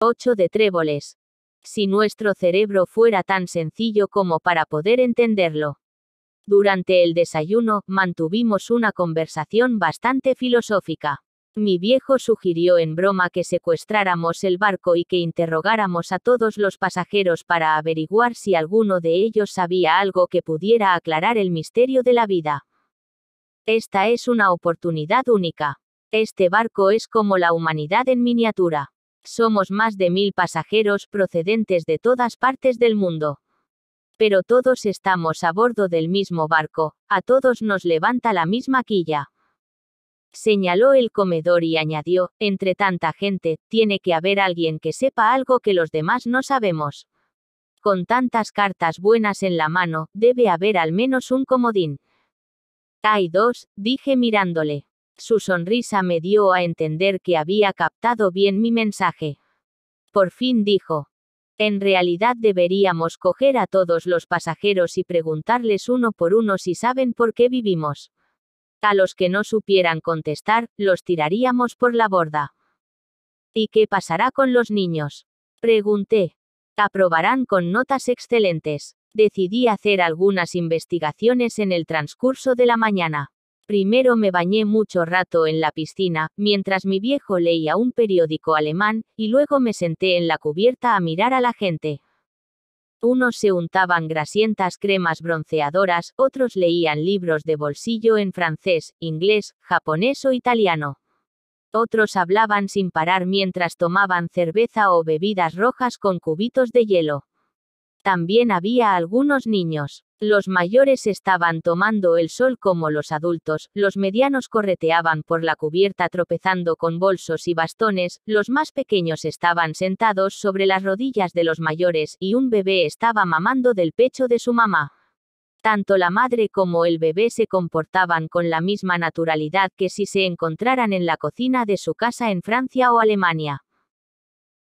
8 de tréboles. Si nuestro cerebro fuera tan sencillo como para poder entenderlo. Durante el desayuno, mantuvimos una conversación bastante filosófica. Mi viejo sugirió en broma que secuestráramos el barco y que interrogáramos a todos los pasajeros para averiguar si alguno de ellos sabía algo que pudiera aclarar el misterio de la vida. Esta es una oportunidad única. Este barco es como la humanidad en miniatura. Somos más de 1000 pasajeros procedentes de todas partes del mundo. Pero todos estamos a bordo del mismo barco, a todos nos levanta la misma quilla. Señaló el comedor y añadió, entre tanta gente, tiene que haber alguien que sepa algo que los demás no sabemos. Con tantas cartas buenas en la mano, debe haber al menos un comodín. Hay dos, dije mirándole. Su sonrisa me dio a entender que había captado bien mi mensaje. Por fin dijo. En realidad deberíamos coger a todos los pasajeros y preguntarles uno por uno si saben por qué vivimos. A los que no supieran contestar, los tiraríamos por la borda. ¿Y qué pasará con los niños? Pregunté. Aprobarán con notas excelentes. Decidí hacer algunas investigaciones en el transcurso de la mañana. Primero me bañé mucho rato en la piscina, mientras mi viejo leía un periódico alemán, y luego me senté en la cubierta a mirar a la gente. Unos se untaban grasientas cremas bronceadoras, otros leían libros de bolsillo en francés, inglés, japonés o italiano. Otros hablaban sin parar mientras tomaban cerveza o bebidas rojas con cubitos de hielo. También había algunos niños. Los mayores estaban tomando el sol como los adultos, los medianos correteaban por la cubierta tropezando con bolsos y bastones, los más pequeños estaban sentados sobre las rodillas de los mayores y un bebé estaba mamando del pecho de su mamá. Tanto la madre como el bebé se comportaban con la misma naturalidad que si se encontraran en la cocina de su casa en Francia o Alemania.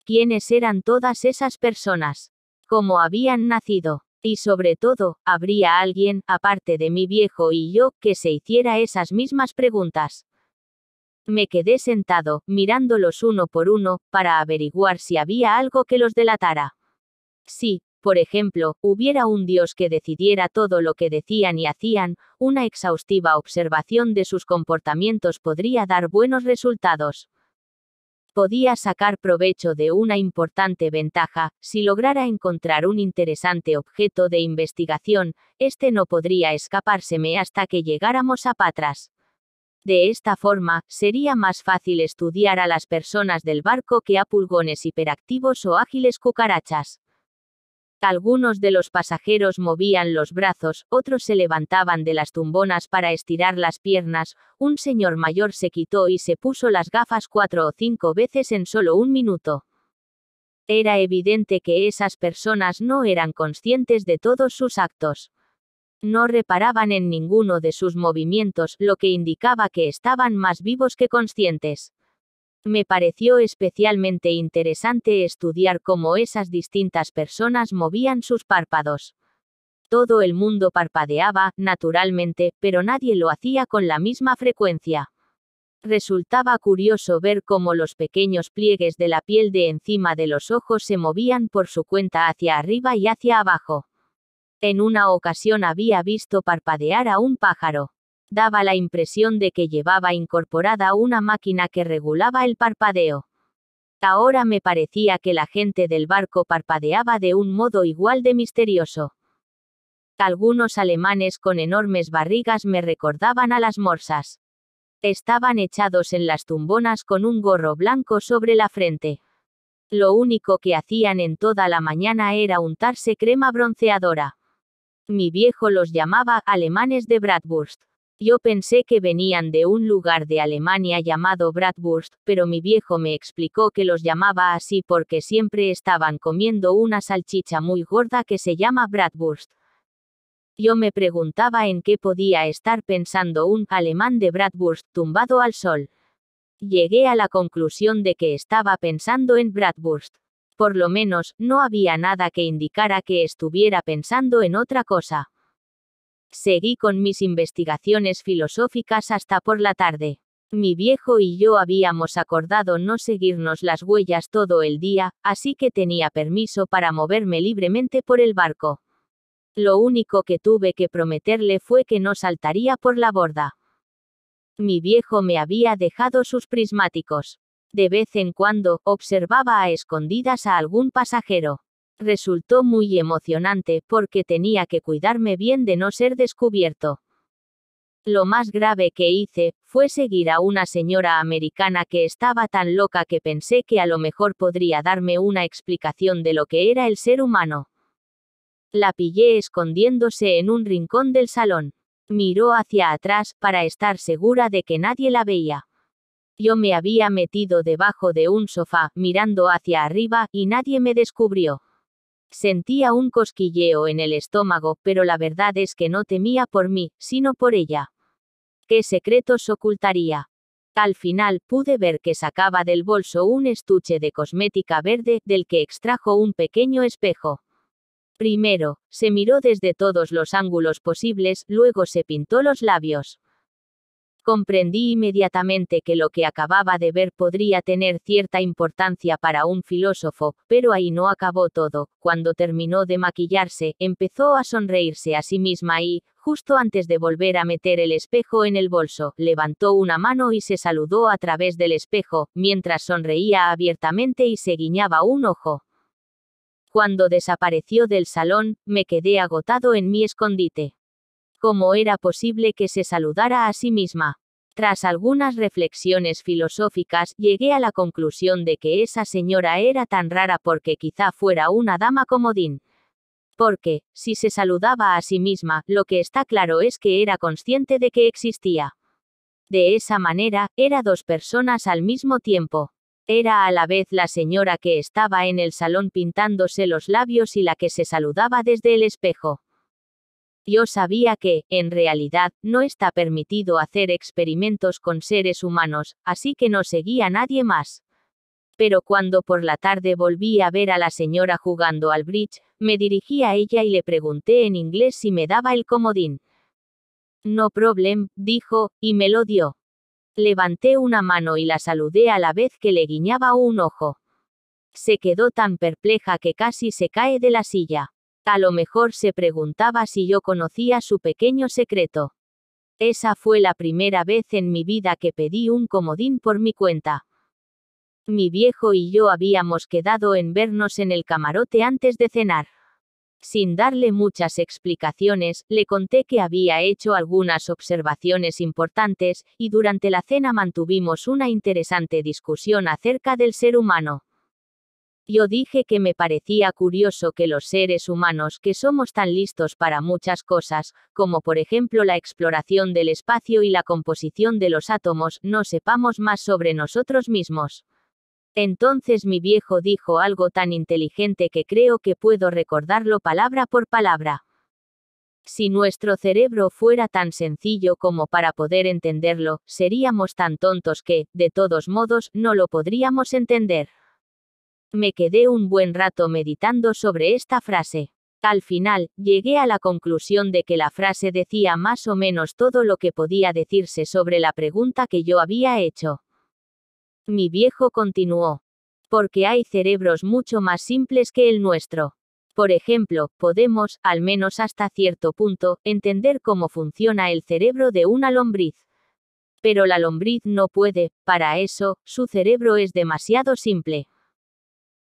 ¿Quiénes eran todas esas personas? ¿Cómo habían nacido? Y sobre todo, ¿habría alguien, aparte de mi viejo y yo, que se hiciera esas mismas preguntas? Me quedé sentado, mirándolos uno por uno, para averiguar si había algo que los delatara. Si, por ejemplo, hubiera un Dios que decidiera todo lo que decían y hacían, una exhaustiva observación de sus comportamientos podría dar buenos resultados. Podía sacar provecho de una importante ventaja, si lograra encontrar un interesante objeto de investigación, este no podría escapárseme hasta que llegáramos a Patras. De esta forma, sería más fácil estudiar a las personas del barco que a pulgones hiperactivos o ágiles cucarachas. Algunos de los pasajeros movían los brazos, otros se levantaban de las tumbonas para estirar las piernas, un señor mayor se quitó y se puso las gafas 4 o 5 veces en solo un minuto. Era evidente que esas personas no eran conscientes de todos sus actos. No reparaban en ninguno de sus movimientos, lo que indicaba que estaban más vivos que conscientes. Me pareció especialmente interesante estudiar cómo esas distintas personas movían sus párpados. Todo el mundo parpadeaba, naturalmente, pero nadie lo hacía con la misma frecuencia. Resultaba curioso ver cómo los pequeños pliegues de la piel de encima de los ojos se movían por su cuenta hacia arriba y hacia abajo. En una ocasión había visto parpadear a un pájaro. Daba la impresión de que llevaba incorporada una máquina que regulaba el parpadeo. Ahora me parecía que la gente del barco parpadeaba de un modo igual de misterioso. Algunos alemanes con enormes barrigas me recordaban a las morsas. Estaban echados en las tumbonas con un gorro blanco sobre la frente. Lo único que hacían en toda la mañana era untarse crema bronceadora. Mi viejo los llamaba alemanes de Bratwurst. Yo pensé que venían de un lugar de Alemania llamado Bratwurst, pero mi viejo me explicó que los llamaba así porque siempre estaban comiendo una salchicha muy gorda que se llama Bratwurst. Yo me preguntaba en qué podía estar pensando un alemán de Bratwurst tumbado al sol. Llegué a la conclusión de que estaba pensando en Bratwurst. Por lo menos, no había nada que indicara que estuviera pensando en otra cosa. Seguí con mis investigaciones filosóficas hasta por la tarde. Mi viejo y yo habíamos acordado no seguirnos las huellas todo el día, así que tenía permiso para moverme libremente por el barco. Lo único que tuve que prometerle fue que no saltaría por la borda. Mi viejo me había dejado sus prismáticos. De vez en cuando, observaba a escondidas a algún pasajero. Resultó muy emocionante porque tenía que cuidarme bien de no ser descubierto. Lo más grave que hice, fue seguir a una señora americana que estaba tan loca que pensé que a lo mejor podría darme una explicación de lo que era el ser humano. La pillé escondiéndose en un rincón del salón. Miró hacia atrás, para estar segura de que nadie la veía. Yo me había metido debajo de un sofá, mirando hacia arriba, y nadie me descubrió. Sentía un cosquilleo en el estómago, pero la verdad es que no temía por mí, sino por ella. ¿Qué secretos ocultaría? Al final pude ver que sacaba del bolso un estuche de cosmética verde, del que extrajo un pequeño espejo. Primero, se miró desde todos los ángulos posibles, luego se pintó los labios. Comprendí inmediatamente que lo que acababa de ver podría tener cierta importancia para un filósofo, pero ahí no acabó todo. Cuando terminó de maquillarse, empezó a sonreírse a sí misma y, justo antes de volver a meter el espejo en el bolso, levantó una mano y se saludó a través del espejo, mientras sonreía abiertamente y se guiñaba un ojo. Cuando desapareció del salón, me quedé agotado en mi escondite. ¿Cómo era posible que se saludara a sí misma? Tras algunas reflexiones filosóficas, llegué a la conclusión de que esa señora era tan rara porque quizá fuera una dama comodín. Porque, si se saludaba a sí misma, lo que está claro es que era consciente de que existía. De esa manera, era dos personas al mismo tiempo. Era a la vez la señora que estaba en el salón pintándose los labios y la que se saludaba desde el espejo. Yo sabía que, en realidad, no está permitido hacer experimentos con seres humanos, así que no seguí a nadie más. Pero cuando por la tarde volví a ver a la señora jugando al bridge, me dirigí a ella y le pregunté en inglés si me daba el comodín. No problem, dijo, y me lo dio. Levanté una mano y la saludé a la vez que le guiñaba un ojo. Se quedó tan perpleja que casi se cae de la silla. A lo mejor se preguntaba si yo conocía su pequeño secreto. Esa fue la primera vez en mi vida que pedí un comodín por mi cuenta. Mi viejo y yo habíamos quedado en vernos en el camarote antes de cenar. Sin darle muchas explicaciones, le conté que había hecho algunas observaciones importantes, y durante la cena mantuvimos una interesante discusión acerca del ser humano. Yo dije que me parecía curioso que los seres humanos, que somos tan listos para muchas cosas, como por ejemplo la exploración del espacio y la composición de los átomos, no sepamos más sobre nosotros mismos. Entonces mi viejo dijo algo tan inteligente que creo que puedo recordarlo palabra por palabra. Si nuestro cerebro fuera tan sencillo como para poder entenderlo, seríamos tan tontos que, de todos modos, no lo podríamos entender. Me quedé un buen rato meditando sobre esta frase. Al final, llegué a la conclusión de que la frase decía más o menos todo lo que podía decirse sobre la pregunta que yo había hecho. Mi viejo continuó. Porque hay cerebros mucho más simples que el nuestro. Por ejemplo, podemos, al menos hasta cierto punto, entender cómo funciona el cerebro de una lombriz. Pero la lombriz no puede, para eso, su cerebro es demasiado simple.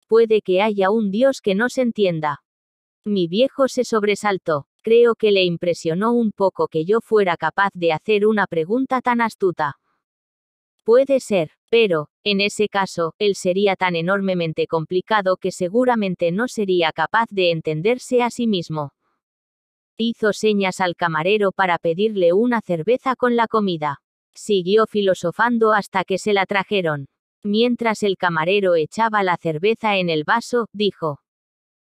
Puede que haya un Dios que no se entienda. Mi viejo se sobresaltó. Creo que le impresionó un poco que yo fuera capaz de hacer una pregunta tan astuta. Puede ser, pero, en ese caso, él sería tan enormemente complicado que seguramente no sería capaz de entenderse a sí mismo. Hizo señas al camarero para pedirle una cerveza con la comida. Siguió filosofando hasta que se la trajeron. Mientras el camarero echaba la cerveza en el vaso, dijo: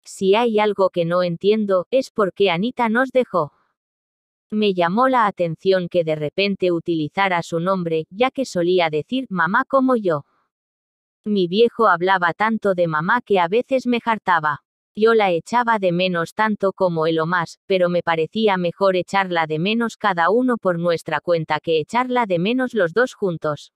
Si hay algo que no entiendo, es por qué Anita nos dejó. Me llamó la atención que de repente utilizara su nombre, ya que solía decir mamá como yo. Mi viejo hablaba tanto de mamá que a veces me hartaba. Yo la echaba de menos tanto como él o más, pero me parecía mejor echarla de menos cada uno por nuestra cuenta que echarla de menos los dos juntos.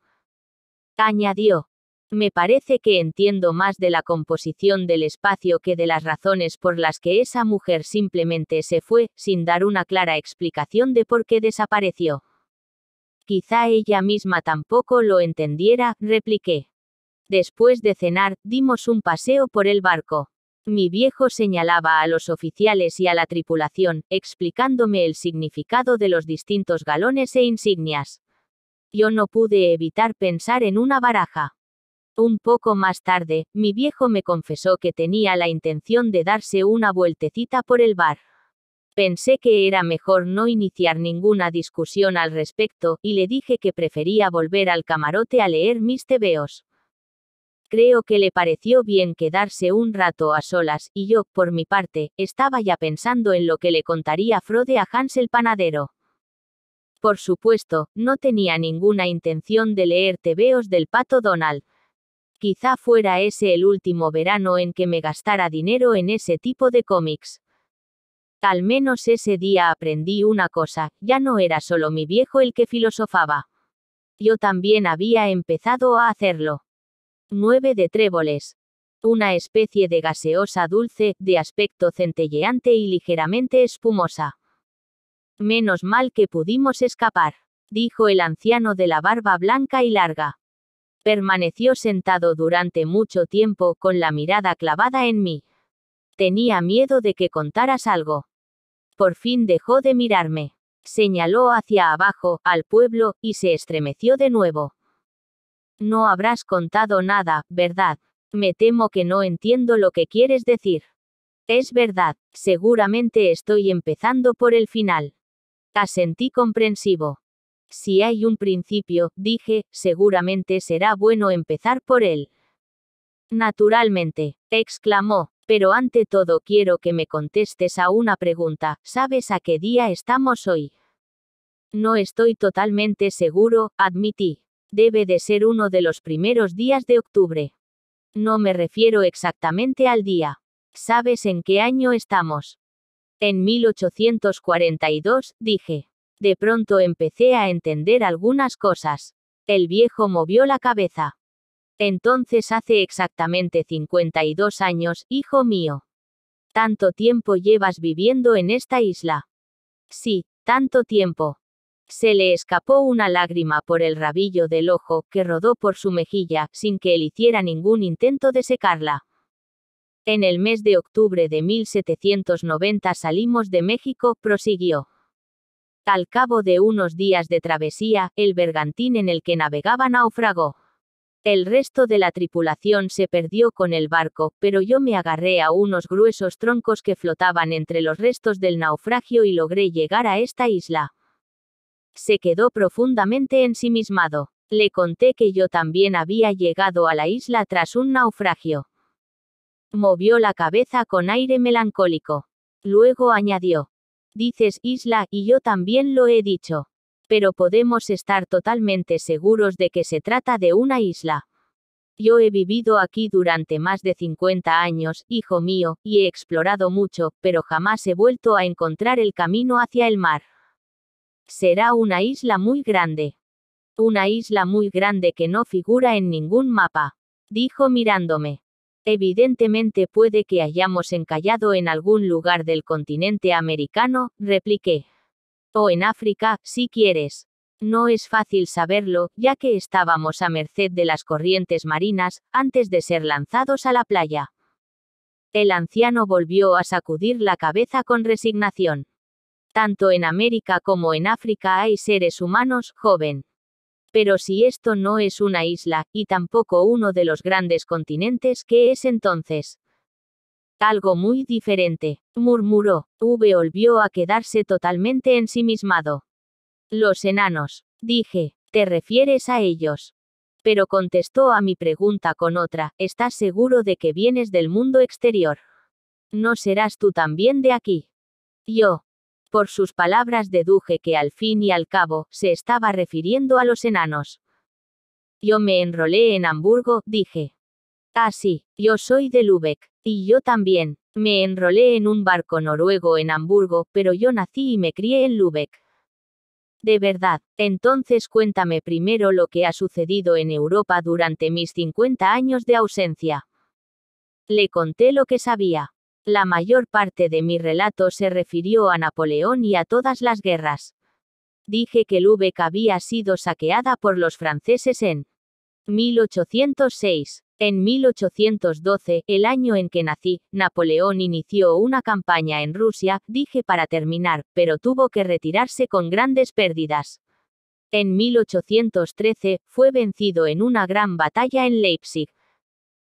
Añadió. Me parece que entiendo más de la composición del espacio que de las razones por las que esa mujer simplemente se fue, sin dar una clara explicación de por qué desapareció. Quizá ella misma tampoco lo entendiera, repliqué. Después de cenar, dimos un paseo por el barco. Mi viejo señalaba a los oficiales y a la tripulación, explicándome el significado de los distintos galones e insignias. Yo no pude evitar pensar en una baraja. Un poco más tarde, mi viejo me confesó que tenía la intención de darse una vueltecita por el bar. Pensé que era mejor no iniciar ninguna discusión al respecto, y le dije que prefería volver al camarote a leer mis tebeos. Creo que le pareció bien quedarse un rato a solas, y yo, por mi parte, estaba ya pensando en lo que le contaría Frode a Hans el panadero. Por supuesto, no tenía ninguna intención de leer tebeos del Pato Donald. Quizá fuera ese el último verano en que me gastara dinero en ese tipo de cómics. Al menos ese día aprendí una cosa, ya no era solo mi viejo el que filosofaba. Yo también había empezado a hacerlo. 9 de tréboles. Una especie de gaseosa dulce, de aspecto centelleante y ligeramente espumosa. Menos mal que pudimos escapar, dijo el anciano de la barba blanca y larga. Permaneció sentado durante mucho tiempo con la mirada clavada en mí. Tenía miedo de que contaras algo. Por fin dejó de mirarme. Señaló hacia abajo, al pueblo, y se estremeció de nuevo. No habrás contado nada, ¿verdad? Me temo que no entiendo lo que quieres decir. Es verdad, seguramente estoy empezando por el final. Asentí comprensivo. Si hay un principio, dije, seguramente será bueno empezar por él. Naturalmente, exclamó, pero ante todo quiero que me contestes a una pregunta, ¿sabes a qué día estamos hoy? No estoy totalmente seguro, admití. Debe de ser uno de los primeros días de octubre. No me refiero exactamente al día. ¿Sabes en qué año estamos? En 1842, dije. De pronto empecé a entender algunas cosas. El viejo movió la cabeza. Entonces hace exactamente 52 años, hijo mío. ¿Tanto tiempo llevas viviendo en esta isla? Sí, tanto tiempo. Se le escapó una lágrima por el rabillo del ojo, que rodó por su mejilla, sin que él hiciera ningún intento de secarla. En el mes de octubre de 1790 salimos de México, prosiguió. Al cabo de unos días de travesía, el bergantín en el que navegaba naufragó. El resto de la tripulación se perdió con el barco, pero yo me agarré a unos gruesos troncos que flotaban entre los restos del naufragio y logré llegar a esta isla. Se quedó profundamente ensimismado. Le conté que yo también había llegado a la isla tras un naufragio. Movió la cabeza con aire melancólico. Luego añadió. Dices isla, y yo también lo he dicho. Pero podemos estar totalmente seguros de que se trata de una isla. Yo he vivido aquí durante más de 50 años, hijo mío, y he explorado mucho, pero jamás he vuelto a encontrar el camino hacia el mar. Será una isla muy grande. Una isla muy grande que no figura en ningún mapa, dijo mirándome. Evidentemente puede que hayamos encallado en algún lugar del continente americano, repliqué. O en África, si quieres. No es fácil saberlo, ya que estábamos a merced de las corrientes marinas, antes de ser lanzados a la playa. El anciano volvió a sacudir la cabeza con resignación. Tanto en América como en África hay seres humanos, joven. Pero si esto no es una isla, y tampoco uno de los grandes continentes, ¿qué es entonces? Algo muy diferente, murmuró. Volvió a quedarse totalmente ensimismado. Los enanos, dije, ¿te refieres a ellos? Pero contestó a mi pregunta con otra, ¿estás seguro de que vienes del mundo exterior? ¿No serás tú también de aquí? Yo. Por sus palabras deduje que al fin y al cabo, se estaba refiriendo a los enanos. Yo me enrolé en Hamburgo, dije. Ah sí, yo soy de Lübeck. Y yo también. Me enrolé en un barco noruego en Hamburgo, pero yo nací y me crié en Lübeck. De verdad, entonces cuéntame primero lo que ha sucedido en Europa durante mis 50 años de ausencia. Le conté lo que sabía. La mayor parte de mi relato se refirió a Napoleón y a todas las guerras. Dije que Lübeck había sido saqueada por los franceses en 1806. En 1812, el año en que nací, Napoleón inició una campaña en Rusia, dije para terminar, pero tuvo que retirarse con grandes pérdidas. En 1813, fue vencido en una gran batalla en Leipzig.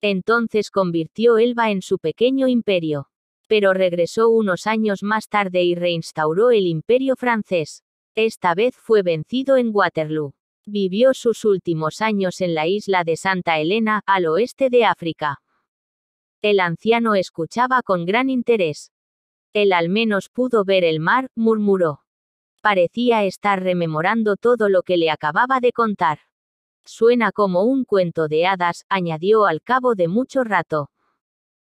Entonces convirtió Elba en su pequeño imperio. Pero regresó unos años más tarde y reinstauró el imperio francés. Esta vez fue vencido en Waterloo. Vivió sus últimos años en la isla de Santa Elena, al oeste de África. El anciano escuchaba con gran interés. Él al menos pudo ver el mar, murmuró. Parecía estar rememorando todo lo que le acababa de contar. Suena como un cuento de hadas, añadió al cabo de mucho rato.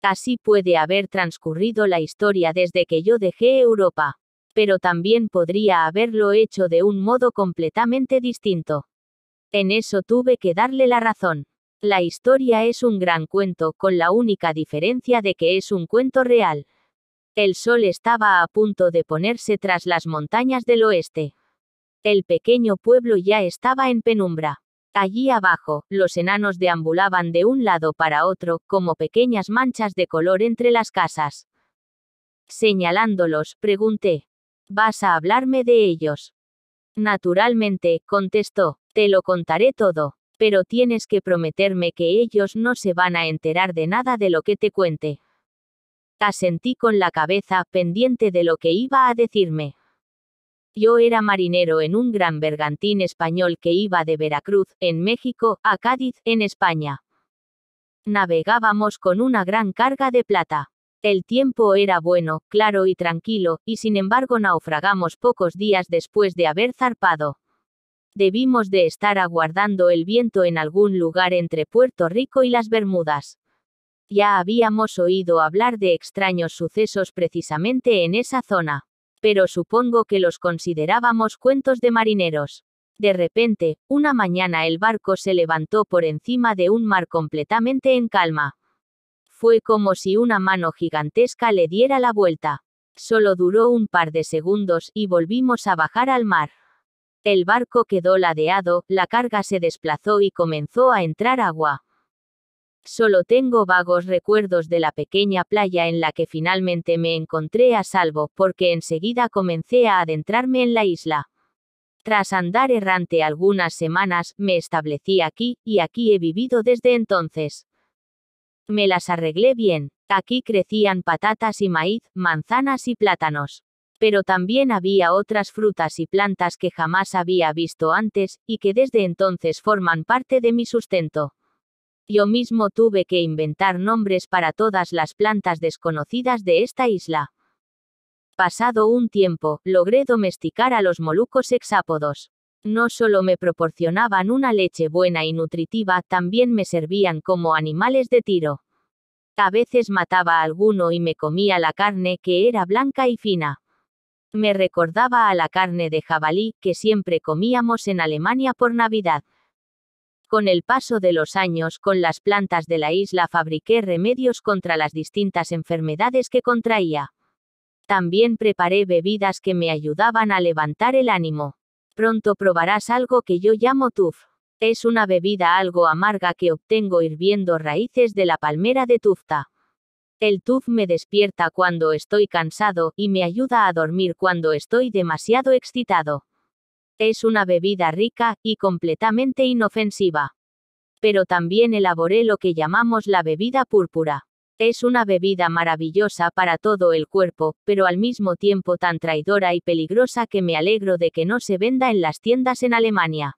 Así puede haber transcurrido la historia desde que yo dejé Europa. Pero también podría haberlo hecho de un modo completamente distinto. En eso tuve que darle la razón. La historia es un gran cuento, con la única diferencia de que es un cuento real. El sol estaba a punto de ponerse tras las montañas del oeste. El pequeño pueblo ya estaba en penumbra. Allí abajo, los enanos deambulaban de un lado para otro, como pequeñas manchas de color entre las casas. Señalándolos, pregunté. ¿Vas a hablarme de ellos? Naturalmente, contestó. Te lo contaré todo, pero tienes que prometerme que ellos no se van a enterar de nada de lo que te cuente. Asentí con la cabeza, pendiente de lo que iba a decirme. Yo era marinero en un gran bergantín español que iba de Veracruz, en México, a Cádiz, en España. Navegábamos con una gran carga de plata. El tiempo era bueno, claro y tranquilo, y sin embargo naufragamos pocos días después de haber zarpado. Debimos de estar aguardando el viento en algún lugar entre Puerto Rico y las Bermudas. Ya habíamos oído hablar de extraños sucesos precisamente en esa zona. Pero supongo que los considerábamos cuentos de marineros. De repente, una mañana el barco se levantó por encima de un mar completamente en calma. Fue como si una mano gigantesca le diera la vuelta. Solo duró un par de segundos y volvimos a bajar al mar. El barco quedó ladeado, la carga se desplazó y comenzó a entrar agua. Solo tengo vagos recuerdos de la pequeña playa en la que finalmente me encontré a salvo, porque enseguida comencé a adentrarme en la isla. Tras andar errante algunas semanas, me establecí aquí, y aquí he vivido desde entonces. Me las arreglé bien. Aquí crecían patatas y maíz, manzanas y plátanos. Pero también había otras frutas y plantas que jamás había visto antes, y que desde entonces forman parte de mi sustento. Yo mismo tuve que inventar nombres para todas las plantas desconocidas de esta isla. Pasado un tiempo, logré domesticar a los molucos hexápodos. No solo me proporcionaban una leche buena y nutritiva, también me servían como animales de tiro. A veces mataba a alguno y me comía la carne, que era blanca y fina. Me recordaba a la carne de jabalí, que siempre comíamos en Alemania por Navidad. Con el paso de los años, con las plantas de la isla fabriqué remedios contra las distintas enfermedades que contraía. También preparé bebidas que me ayudaban a levantar el ánimo. Pronto probarás algo que yo llamo tuf. Es una bebida algo amarga que obtengo hirviendo raíces de la palmera de tufta. El tuf me despierta cuando estoy cansado, y me ayuda a dormir cuando estoy demasiado excitado. Es una bebida rica, y completamente inofensiva. Pero también elaboré lo que llamamos la bebida púrpura. Es una bebida maravillosa para todo el cuerpo, pero al mismo tiempo tan traidora y peligrosa que me alegro de que no se venda en las tiendas en Alemania.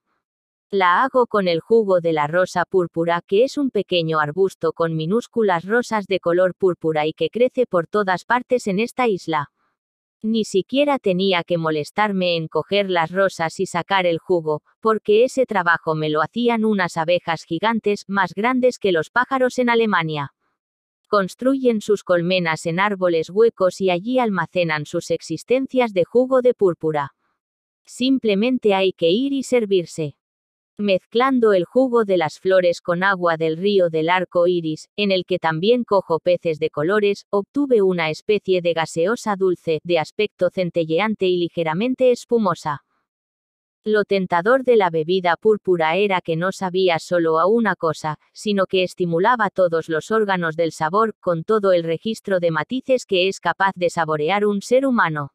La hago con el jugo de la rosa púrpura, que es un pequeño arbusto con minúsculas rosas de color púrpura y que crece por todas partes en esta isla. Ni siquiera tenía que molestarme en coger las rosas y sacar el jugo, porque ese trabajo me lo hacían unas abejas gigantes, más grandes que los pájaros en Alemania. Construyen sus colmenas en árboles huecos y allí almacenan sus existencias de jugo de púrpura. Simplemente hay que ir y servirse. Mezclando el jugo de las flores con agua del río del arco iris, en el que también cojo peces de colores, obtuve una especie de gaseosa dulce, de aspecto centelleante y ligeramente espumosa. Lo tentador de la bebida púrpura era que no sabía solo a una cosa, sino que estimulaba todos los órganos del sabor, con todo el registro de matices que es capaz de saborear un ser humano.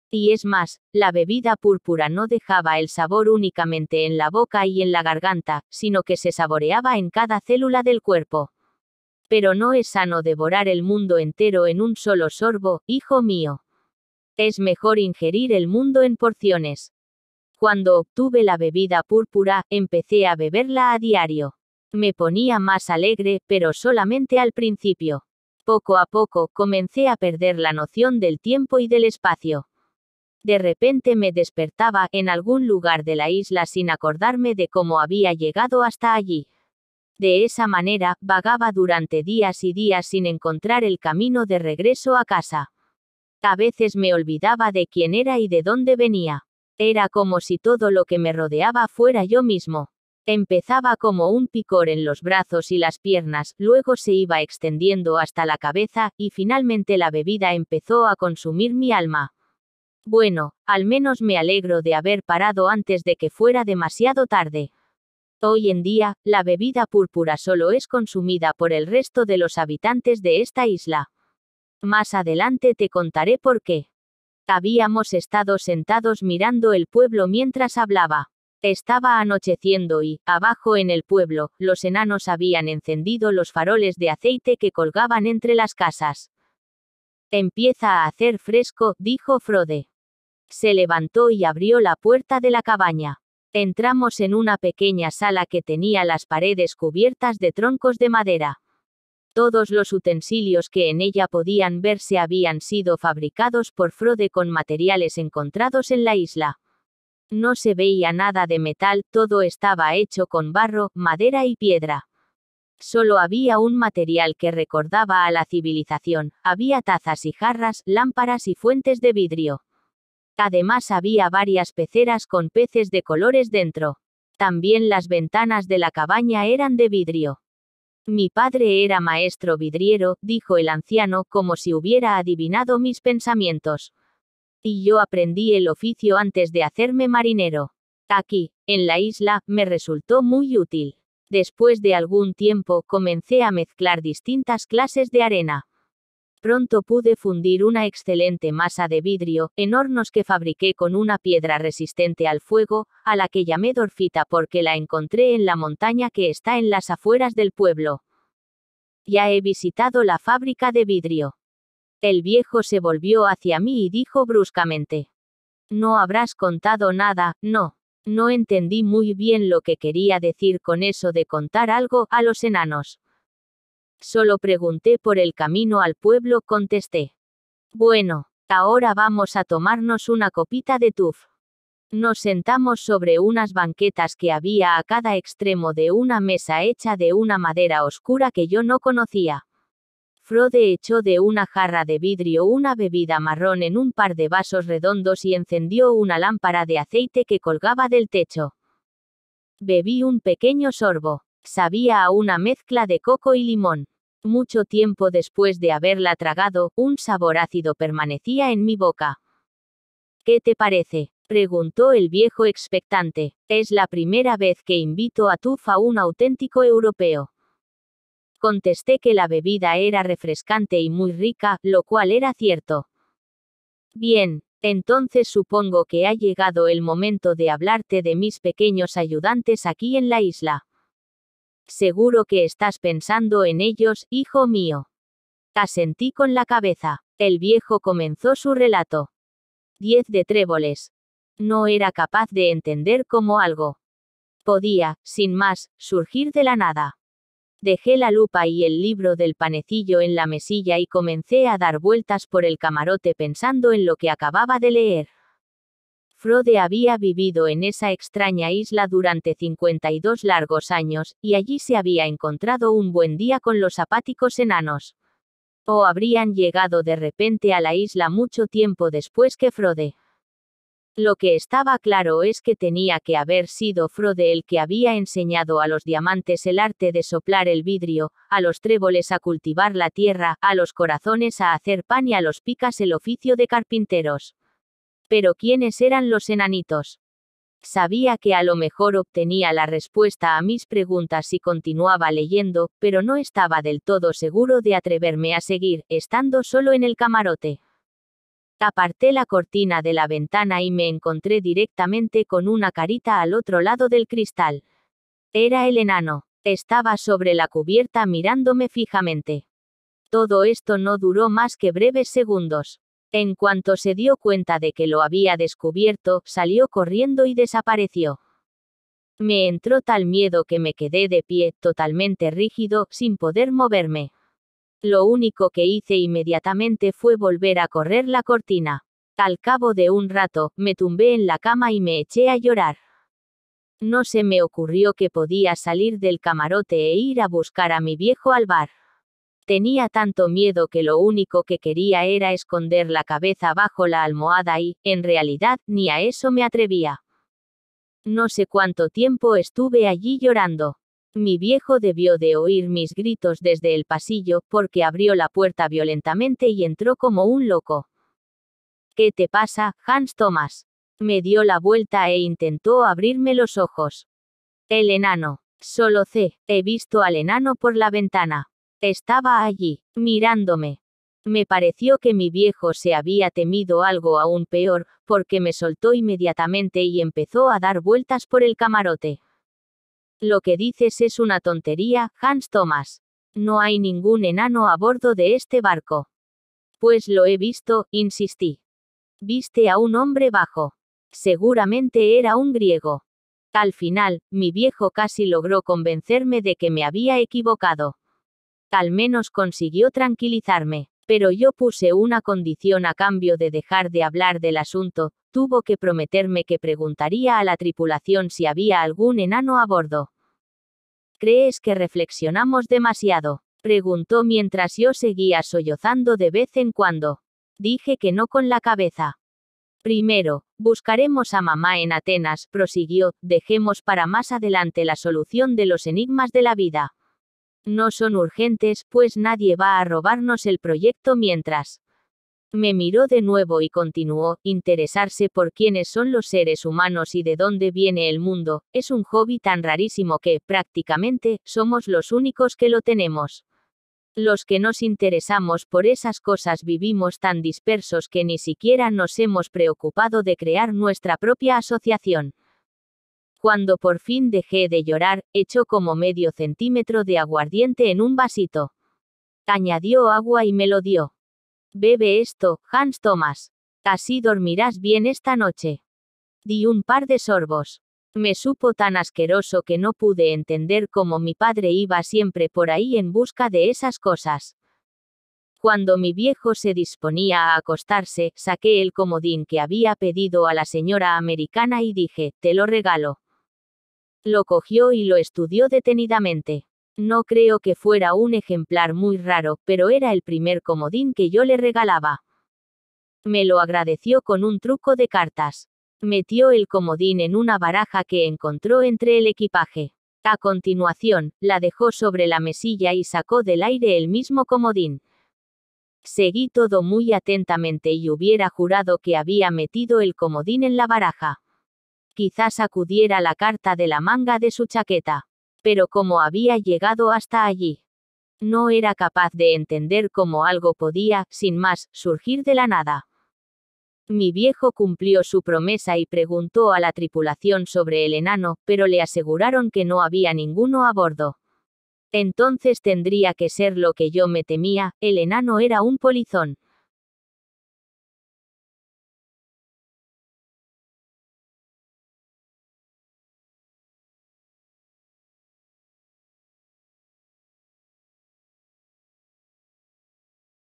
Y es más, la bebida púrpura no dejaba el sabor únicamente en la boca y en la garganta, sino que se saboreaba en cada célula del cuerpo. Pero no es sano devorar el mundo entero en un solo sorbo, hijo mío. Es mejor ingerir el mundo en porciones. Cuando obtuve la bebida púrpura, empecé a beberla a diario. Me ponía más alegre, pero solamente al principio. Poco a poco, comencé a perder la noción del tiempo y del espacio. De repente me despertaba en algún lugar de la isla sin acordarme de cómo había llegado hasta allí. De esa manera, vagaba durante días y días sin encontrar el camino de regreso a casa. A veces me olvidaba de quién era y de dónde venía. Era como si todo lo que me rodeaba fuera yo mismo. Empezaba como un picor en los brazos y las piernas, luego se iba extendiendo hasta la cabeza, y finalmente la bebida empezó a consumir mi alma. Bueno, al menos me alegro de haber parado antes de que fuera demasiado tarde. Hoy en día, la bebida púrpura solo es consumida por el resto de los habitantes de esta isla. Más adelante te contaré por qué. Habíamos estado sentados mirando el pueblo mientras hablaba. Estaba anocheciendo y, abajo en el pueblo, los enanos habían encendido los faroles de aceite que colgaban entre las casas. Empieza a hacer fresco, dijo Frode. Se levantó y abrió la puerta de la cabaña. Entramos en una pequeña sala que tenía las paredes cubiertas de troncos de madera. Todos los utensilios que en ella podían verse habían sido fabricados por Frode con materiales encontrados en la isla. No se veía nada de metal, todo estaba hecho con barro, madera y piedra. Solo había un material que recordaba a la civilización, había tazas y jarras, lámparas y fuentes de vidrio. Además había varias peceras con peces de colores dentro. También las ventanas de la cabaña eran de vidrio. Mi padre era maestro vidriero, dijo el anciano, como si hubiera adivinado mis pensamientos. Y yo aprendí el oficio antes de hacerme marinero. Aquí, en la isla, me resultó muy útil. Después de algún tiempo, comencé a mezclar distintas clases de arena. Pronto pude fundir una excelente masa de vidrio, en hornos que fabriqué con una piedra resistente al fuego, a la que llamé Dorfita porque la encontré en la montaña que está en las afueras del pueblo. Ya he visitado la fábrica de vidrio. El viejo se volvió hacia mí y dijo bruscamente. No habrás contado nada, no. No entendí muy bien lo que quería decir con eso de contar algo a los enanos. Solo pregunté por el camino al pueblo, contesté. Bueno, ahora vamos a tomarnos una copita de tuf. Nos sentamos sobre unas banquetas que había a cada extremo de una mesa hecha de una madera oscura que yo no conocía. Frode echó de una jarra de vidrio una bebida marrón en un par de vasos redondos y encendió una lámpara de aceite que colgaba del techo. Bebí un pequeño sorbo. Sabía a una mezcla de coco y limón. Mucho tiempo después de haberla tragado, un sabor ácido permanecía en mi boca. ¿Qué te parece?, preguntó el viejo expectante. Es la primera vez que invito a tuf a un auténtico europeo. Contesté que la bebida era refrescante y muy rica, lo cual era cierto. Bien, entonces supongo que ha llegado el momento de hablarte de mis pequeños ayudantes aquí en la isla. Seguro que estás pensando en ellos, hijo mío. Asentí con la cabeza. El viejo comenzó su relato. 10 de tréboles. No era capaz de entender cómo algo podía, sin más, surgir de la nada. Dejé la lupa y el libro del panecillo en la mesilla y comencé a dar vueltas por el camarote pensando en lo que acababa de leer. Frode había vivido en esa extraña isla durante 52 largos años, y allí se había encontrado un buen día con los apáticos enanos. O habrían llegado de repente a la isla mucho tiempo después que Frode. Lo que estaba claro es que tenía que haber sido Frode el que había enseñado a los diamantes el arte de soplar el vidrio, a los tréboles a cultivar la tierra, a los corazones a hacer pan y a los picas el oficio de carpinteros. Pero ¿quiénes eran los enanitos? Sabía que a lo mejor obtenía la respuesta a mis preguntas si continuaba leyendo, pero no estaba del todo seguro de atreverme a seguir, estando solo en el camarote. Aparté la cortina de la ventana y me encontré directamente con una carita al otro lado del cristal. Era el enano. Estaba sobre la cubierta mirándome fijamente. Todo esto no duró más que breves segundos. En cuanto se dio cuenta de que lo había descubierto, salió corriendo y desapareció. Me entró tal miedo que me quedé de pie, totalmente rígido, sin poder moverme. Lo único que hice inmediatamente fue volver a correr la cortina. Al cabo de un rato, me tumbé en la cama y me eché a llorar. No se me ocurrió que podía salir del camarote e ir a buscar a mi viejo al bar. Tenía tanto miedo que lo único que quería era esconder la cabeza bajo la almohada y, en realidad, ni a eso me atrevía. No sé cuánto tiempo estuve allí llorando. Mi viejo debió de oír mis gritos desde el pasillo, porque abrió la puerta violentamente y entró como un loco. ¿Qué te pasa, Hans Thomas? Me dio la vuelta e intentó abrirme los ojos. El enano. Solo he visto al enano por la ventana. Estaba allí, mirándome. Me pareció que mi viejo se había temido algo aún peor, porque me soltó inmediatamente y empezó a dar vueltas por el camarote. Lo que dices es una tontería, Hans Thomas. No hay ningún enano a bordo de este barco. Pues lo he visto, insistí. Viste a un hombre bajo. Seguramente era un griego. Al final, mi viejo casi logró convencerme de que me había equivocado. Al menos consiguió tranquilizarme, pero yo puse una condición a cambio de dejar de hablar del asunto. Tuvo que prometerme que preguntaría a la tripulación si había algún enano a bordo. ¿Crees que reflexionamos demasiado?, preguntó mientras yo seguía sollozando de vez en cuando. Dije que no con la cabeza. Primero, buscaremos a mamá en Atenas, prosiguió, dejemos para más adelante la solución de los enigmas de la vida. No son urgentes, pues nadie va a robarnos el proyecto mientras. Me miró de nuevo y continuó, interesarse por quiénes son los seres humanos y de dónde viene el mundo, es un hobby tan rarísimo que, prácticamente, somos los únicos que lo tenemos. Los que nos interesamos por esas cosas vivimos tan dispersos que ni siquiera nos hemos preocupado de crear nuestra propia asociación. Cuando por fin dejé de llorar, echó como medio centímetro de aguardiente en un vasito. Añadió agua y me lo dio. Bebe esto, Hans Thomas. Así dormirás bien esta noche. Di un par de sorbos. Me supo tan asqueroso que no pude entender cómo mi padre iba siempre por ahí en busca de esas cosas. Cuando mi viejo se disponía a acostarse, saqué el comodín que había pedido a la señora americana y dije, te lo regalo. Lo cogió y lo estudió detenidamente. No creo que fuera un ejemplar muy raro, pero era el primer comodín que yo le regalaba. Me lo agradeció con un truco de cartas. Metió el comodín en una baraja que encontró entre el equipaje. A continuación, la dejó sobre la mesilla y sacó del aire el mismo comodín. Seguí todo muy atentamente y hubiera jurado que había metido el comodín en la baraja. Quizás sacudiera la carta de la manga de su chaqueta. Pero cómo había llegado hasta allí. No era capaz de entender cómo algo podía, sin más, surgir de la nada. Mi viejo cumplió su promesa y preguntó a la tripulación sobre el enano, pero le aseguraron que no había ninguno a bordo. Entonces tendría que ser lo que yo me temía, el enano era un polizón.